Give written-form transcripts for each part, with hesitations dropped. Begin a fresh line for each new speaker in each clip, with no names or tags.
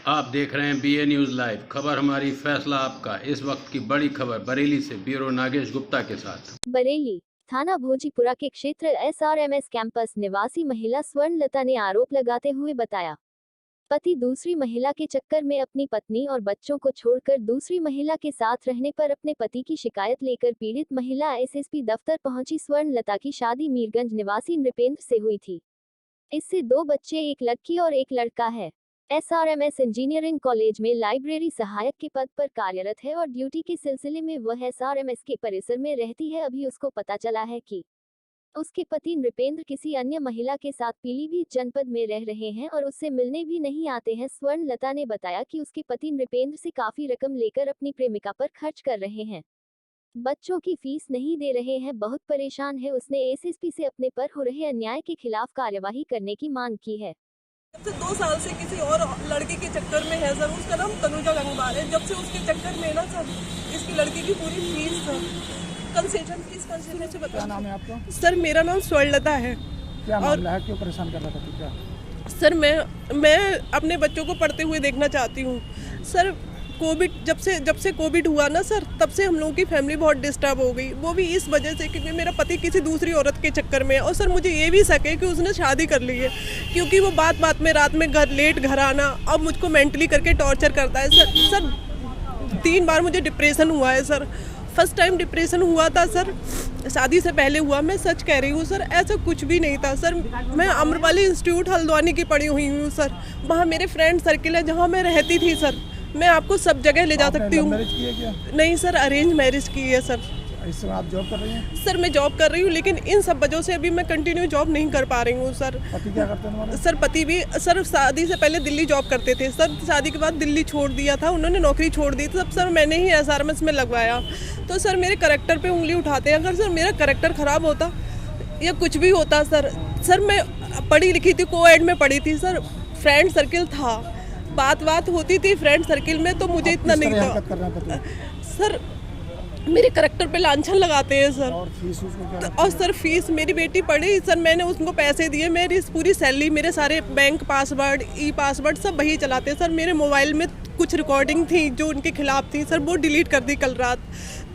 आप देख रहे हैं BA न्यूज़ लाइव। खबर हमारी, फैसला आपका। इस वक्त की बड़ी खबर बरेली से ब्यूरो नागेश गुप्ता के साथ।
बरेली थाना भोजीपुरा के क्षेत्र SRMS कैंपस निवासी महिला स्वर्णलता ने आरोप लगाते हुए बताया, पति दूसरी महिला के चक्कर में अपनी पत्नी और बच्चों को छोड़कर दूसरी महिला के साथ रहने पर अपने पति की शिकायत लेकर पीड़ित महिला SSP दफ्तर पहुंची। स्वर्णलता की शादी मीरगंज निवासी नृपेंद्र से हुई थी। इससे 2 बच्चे, एक लड़की और एक लड़का है। SRMS इंजीनियरिंग कॉलेज में लाइब्रेरी सहायक के पद पर कार्यरत है और ड्यूटी के सिलसिले में वह SRMS के परिसर में रहती है। अभी उसको पता चला है कि उसके पति नृपेंद्र किसी अन्य महिला के साथ पीलीभीत जनपद में रह रहे हैं और उससे मिलने भी नहीं आते हैं। स्वर्णलता ने बताया कि उसके पति नृपेंद्र से काफी रकम लेकर अपनी प्रेमिका पर खर्च कर रहे हैं, बच्चों की फीस नहीं दे रहे हैं, बहुत परेशान है। उसने SSP से अपने पर हो रहे अन्याय के खिलाफ कार्यवाही करने की मांग की है।
जब से 2 साल से किसी और लड़के के चक्कर में है सर। उसका नाम तनुजा गंगवार है। जब से उसके चक्कर में ना सर, इसकी लड़की की पूरी फीस सर, कंसेशन फीस से बता।
क्या नाम है आपका?
सर मेरा नाम स्वर्णलता है।
क्या मामला है, क्यों परेशान कर रहा था? क्या
सर मैं अपने बच्चों को पढ़ते हुए देखना चाहती हूँ सर। कोविड जब से कोविड हुआ ना सर, तब से हम लोगों की फैमिली बहुत डिस्टर्ब हो गई। वो भी इस वजह से क्योंकि मेरा पति किसी दूसरी औरत के चक्कर में है। और सर मुझे ये भी शक है कि उसने शादी कर ली है, क्योंकि वो बात बात में रात में लेट घर आना और मुझको मेंटली करके टॉर्चर करता है। सर 3 बार मुझे डिप्रेशन हुआ है सर। फर्स्ट टाइम डिप्रेशन हुआ था सर, शादी से पहले हुआ। मैं सच कह रही हूँ सर, ऐसा कुछ भी नहीं था सर। मैं अम्रपाली इंस्टीट्यूट हल्द्वानी की पढ़ी हुई हूँ सर। वहाँ मेरे फ्रेंड सर्किल है जहाँ मैं रहती थी सर। मैं आपको सब जगह ले जा सकती हूँ। नहीं सर, अरेंज मैरिज की है सर।
इस समय आप जॉब कर रही हैं?
सर मैं जॉब कर रही हूँ, लेकिन इन सब वजहों से अभी मैं कंटिन्यू जॉब नहीं कर पा रही हूँ सर।
पति क्या करते हैं?
सर पति भी सर शादी से पहले दिल्ली जॉब करते थे सर। शादी के बाद दिल्ली छोड़ दिया था उन्होंने, नौकरी छोड़ दी थी। तब सर मैंने ही SRMS में लगवाया। तो सर मेरे करैक्टर पे उंगली उठाते हैं। अगर सर मेरा करैक्टर ख़राब होता या कुछ भी होता सर मैं पढ़ी लिखी थी, कोएड में पढ़ी थी सर। फ्रेंड सर्किल था, बात होती थी फ्रेंड सर्किल में, तो मुझे इतना नहीं था सर। मेरे करैक्टर पे लांछन लगाते हैं सर। और सर फीस, मेरी बेटी पढ़ी सर, मैंने उसको पैसे दिए। मेरी पूरी सैलरी, मेरे सारे बैंक पासवर्ड, पासवर्ड सब वही चलाते हैं सर। मेरे मोबाइल में कुछ रिकॉर्डिंग थी जो उनके खिलाफ थी सर, वो डिलीट कर दी कल रात।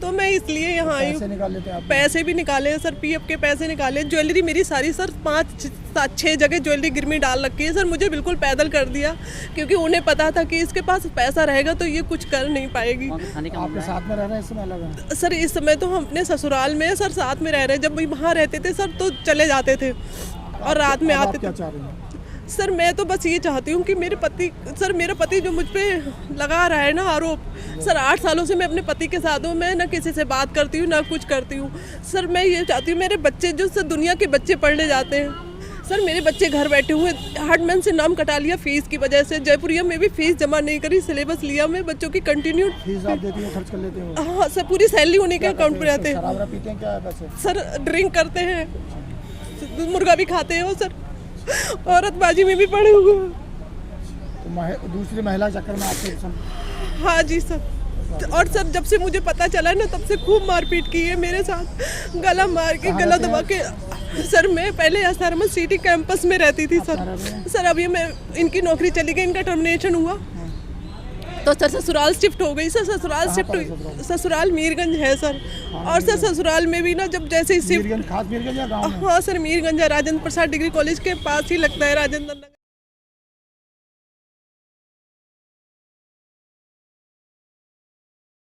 तो मैं इसलिए यहाँ आई हूँ। पैसे भी निकाले हैं सर, PF के पैसे निकाले। ज्वेलरी मेरी सारी सर 5-6 जगह ज्वेलरी गिरमी डाल रखी है सर। मुझे बिल्कुल पैदल कर दिया, क्योंकि उन्हें पता था कि इसके पास पैसा रहेगा तो ये कुछ कर नहीं पाएगी।
आपके साथ में रह रहे हैं इस समय? अलग है
सर इस समय तो हम अपने ससुराल में सर साथ में रह रहे हैं। जब वहाँ रहते थे सर तो चले जाते थे और रात में आते थे।
क्या चाह रही हैं?
सर मैं तो बस ये चाहती हूँ कि मेरा पति जो मुझ पे लगा रहा है ना आरोप सर, 8 सालों से मैं अपने पति के साथ हूँ। मैं ना किसी से बात करती हूँ ना कुछ करती हूँ सर। मैं ये चाहती हूँ मेरे बच्चे जो सर दुनिया के बच्चे पढ़ने जाते हैं सर, मेरे बच्चे घर बैठे हुए। हार्टमैन से नाम कटा लिया फीस की वजह से। जयपुरिया में भी फीस जमा नहीं करी, सिलेबस लिया मैं बच्चों की कंटिन्यू।
फीस आप देती हैं, खर्च कर लेते हो?
हाँ सर, पूरी सैलरी उन्हीं के अकाउंट पे रहते हैं।
शराब पीते हैं क्या वैसे?
सर ड्रिंक करते हैं, मुर्गा भी खाते हैं वो सर, औरतबाजी में भी पड़े हुए हैं।
तो दूसरी महिला चक्कर में आपके?
हाँ जी सर। और सर जब से मुझे पता चला ना, तब से खूब मारपीट की है मेरे साथ, गला मार के, गला दबा के। सर मैं पहले SRMS सिटी कैंपस में रहती थी सर। अभी मैं इनकी नौकरी चली गई, इनका टर्मिनेशन हुआ तो सर ससुराल शिफ्ट हो गई सर। ससुराल मीरगंज है सर। और सर ससुराल में भी ना जब जैसे
मीरगंज, खास मीरगंज या गाँव में?
हाँ सर मीरगंज है, राजेंद्र प्रसाद डिग्री कॉलेज के पास ही लगता है, राजेंद्र नगर।